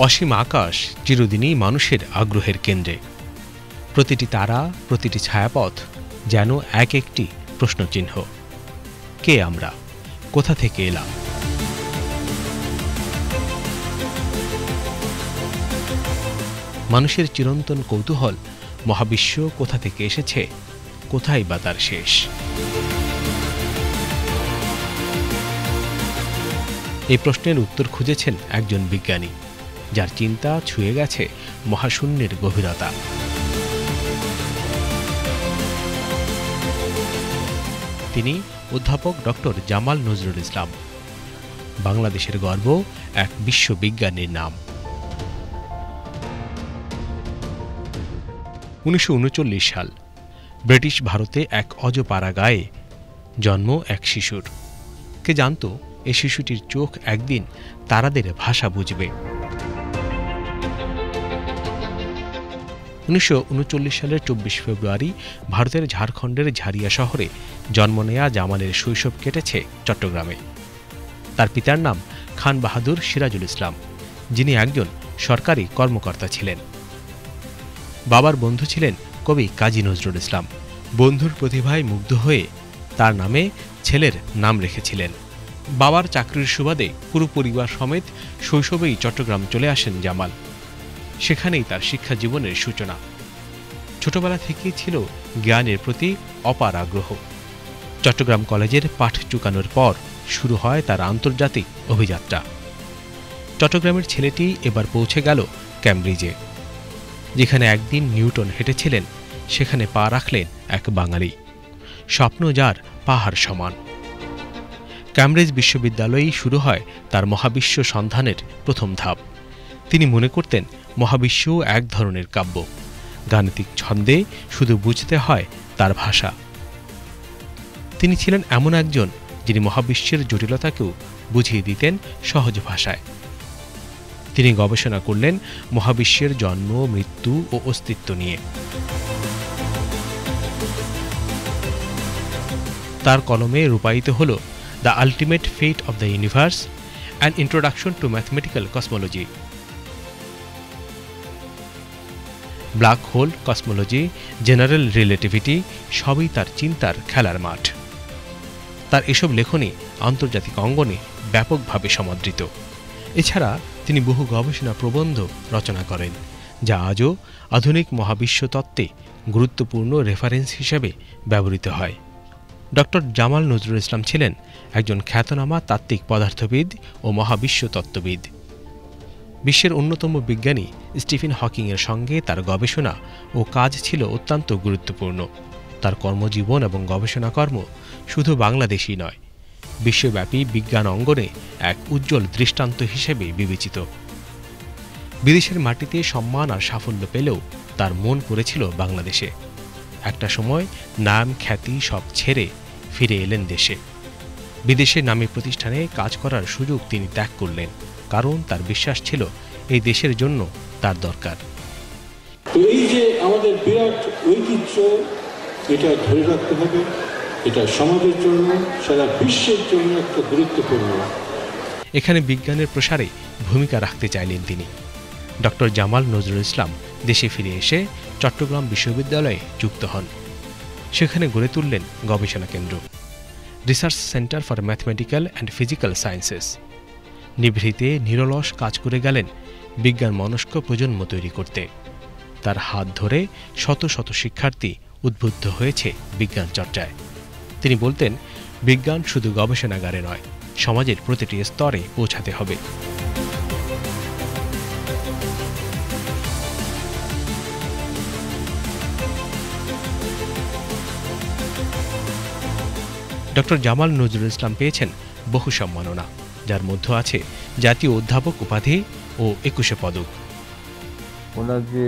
অসীম আকাশ চিরদিনই মানুষের আগ্রহের কেন্দ্রে। প্রতিটি তারা, প্রতিটি ছায়াপথ যেন এক একটি প্রশ্নচিহ্ন। কে আমরা? কোথা থেকে এলাম? মানুষের চিরন্তন কৌতূহল, মহাবিশ্ব কোথা থেকে এসেছে, কোথায় বা তার শেষ? এই প্রশ্নের উত্তর খুঁজেছেন একজন বিজ্ঞানী, যার চিন্তা ছুঁয়ে গেছে মহাশূন্যের গভীরতা। তিনি অধ্যাপক ডক্টর জামাল নজরুল ইসলাম, বাংলাদেশের গর্ব, এক বিশ্ববিজ্ঞানীর নাম। 1939 সাল, ব্রিটিশ ভারতে এক অজপাড়া গায়ে জন্ম এক শিশুর। কে জানত এই শিশুটির চোখ একদিন তারাদের ভাষা বুঝবে? 1939 সালের 24 ফেব্রুয়ারি ভারতের ঝাড়খণ্ডের ঝারিয়া শহরে জন্ম নেয়া জামালের শৈশব কেটেছে চট্টগ্রামে। তার পিতার নাম খান বাহাদুর সিরাজুল ইসলাম, যিনি একজন সরকারি কর্মকর্তা ছিলেন। বাবার বন্ধু ছিলেন কবি কাজী নজরুল ইসলাম। বন্ধুর প্রতিভায় মুগ্ধ হয়ে তার নামে ছেলের নাম রেখেছিলেন। বাবার চাকরির সুবাদে পুরো পরিবার সমেত শৈশবেই চট্টগ্রাম চলে আসেন জামাল। সেখানেই তার শিক্ষা জীবনের সূচনা। ছোটবেলা থেকেই ছিল জ্ঞানের প্রতি অপার আগ্রহ। চট্টগ্রাম কলেজের পাঠ চুকানোর পর শুরু হয় তার আন্তর্জাতিক অভিযাত্রা। চট্টগ্রামের ছেলেটি এবার পৌঁছে গেল ক্যামব্রিজে। যেখানে একদিন নিউটন হেঁটেছিলেন, সেখানে পা রাখলেন এক বাঙালি। স্বপ্ন যার পাহাড় সমান। ক্যামব্রিজ বিশ্ববিদ্যালয়েই শুরু হয় তার মহাবিশ্ব সন্ধানের প্রথম ধাপ। তিনি মনে করতেন মহাবিশ্ব এক ধরনের কাব্য, গাণিতিক ছন্দে শুধু বুঝতে হয় তার ভাষা। তিনি ছিলেন এমন একজন যিনি মহাবিশ্বের জটিলতাকেও বুঝিয়ে দিতেন সহজ ভাষায়। তিনি গবেষণা করলেন মহাবিশ্বের জন্ম, মৃত্যু ও অস্তিত্ব নিয়ে। তার কলমে রূপায়িত হল the ultimate fate of the universe, an introduction to mathematical cosmology. Black hole, cosmology, general relativity সবই তার চিন্তার খেলার মাঠ। তার এসব লেখনী আন্তর্জাতিক অঙ্গনে ব্যাপকভাবে সমাদৃত। এছাড়া তিনি বহু গবেষণা প্রবন্ধ রচনা করেন, যা আজও আধুনিক মহাবিশ্ব তত্ত্বে গুরুত্বপূর্ণ রেফারেন্স হিসেবে ব্যবহৃত হয়। ডক্টর জামাল নজরুল ইসলাম ছিলেন একজন খ্যাতনামা তাত্ত্বিক পদার্থবিদ ও মহাবিশ্ব তত্ত্ববিদ। বিশ্বের অন্যতম বিজ্ঞানী স্টিফেন হকিংয়ের সঙ্গে তার গবেষণা ও কাজ ছিল অত্যন্ত গুরুত্বপূর্ণ। তার কর্মজীবন এবং গবেষণাকর্ম শুধু বাংলাদেশই নয়, বিশ্বব্যাপী বিজ্ঞান অঙ্গনে এক উজ্জ্বল দৃষ্টান্ত হিসেবে বিবেচিত। বিদেশের মাটিতে সম্মান আর সাফল্য পেলেও তার মন পড়েছিল বাংলাদেশে। একটা সময় নাম খ্যাতি সব ছেড়ে ফিরে এলেন দেশে। বিদেশে নামী প্রতিষ্ঠানে কাজ করার সুযোগ তিনি ত্যাগ করলেন, কারণ তার বিশ্বাস ছিল এই দেশের জন্য তার দরকার। এই যে আমাদের বিরাট ঐতিহ্য, এটা ধরে রাখতে হবে। এটা সমাজের জন্য, সারা বিশ্বের জন্য একটা গুরুত্বপূর্ণ। এখানে বিজ্ঞানের প্রসারে ভূমিকা রাখতে চাইলেন তিনি। ডক্টর জামাল নজরুল ইসলাম দেশে ফিরে এসে চট্টগ্রাম বিশ্ববিদ্যালয়ে যুক্ত হন। সেখানে গড়ে তুললেন গবেষণা কেন্দ্র, research centre for mathematical and physical sciences. নিভৃতে নিরলস কাজ করে গেলেন বিজ্ঞান মনস্ক প্রজন্ম তৈরি করতে। তার হাত ধরে শত শত শিক্ষার্থী উদ্বুদ্ধ হয়েছে বিজ্ঞান চর্চায়। তিনি বলতেন, বিজ্ঞান শুধু গবেষণাগারে নয়, সমাজের প্রতিটি স্তরে পৌঁছাতে হবে। ডক্টর জামাল নজরুল ইসলাম পেয়েছেন বহু সম্মাননা, যার মধ্যে আছে জাতীয় অধ্যাপক উপাধি ও 21 পদক। ওনার যে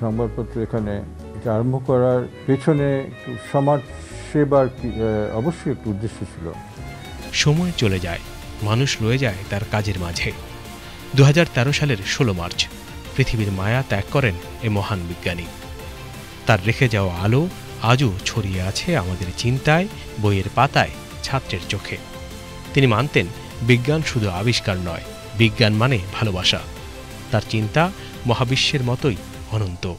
সংবাদপত্র এখানে আরম্ভ করার পেছনে সমাজ সেবার অবশ্যই একটু উদ্দেশ্য ছিল। সময় চলে যায়, মানুষ রয়ে যায় তার কাজের মাঝে। 2013 সালের 16 মার্চ পৃথিবীর মায়া ত্যাগ করেন এ মহান বিজ্ঞানী। তার রেখে যাওয়া আলো আজও ছড়িয়ে আছে আমাদের চিন্তায়, বইয়ের পাতায়, ছাত্রের চোখে। তিনি মানতেন বিজ্ঞান শুধু আবিষ্কার নয়, বিজ্ঞান মানে ভালোবাসা। তার চিন্তা মহাবিশ্বের মতোই অনন্ত।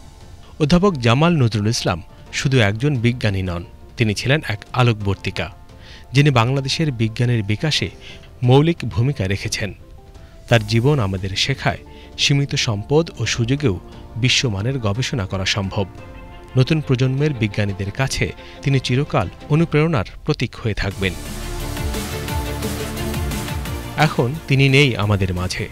অধ্যাপক জামাল নজরুল ইসলাম শুধু একজন বিজ্ঞানী নন, তিনি ছিলেন এক আলোকবর্তিকা, যিনি বাংলাদেশের বিজ্ঞানের বিকাশে মৌলিক ভূমিকা রেখেছেন। তার জীবন আমাদের শেখায় সীমিত সম্পদ ও সুযোগেও বিশ্বমানের গবেষণা করা সম্ভব। নতুন প্রজন্মের বিজ্ঞানীদের কাছে তিনি চিরকাল অনুপ্রেরণার প্রতীক হয়ে থাকবেন। এখন তিনি নেই আমাদের মাঝে,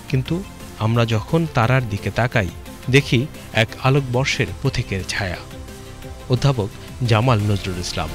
কিন্তু আমরা যখন তারার দিকে তাকাই দেখি এক আলোকবর্ষের পথিকের ছায়া। অধ্যাপক জামাল নজরুল ইসলাম।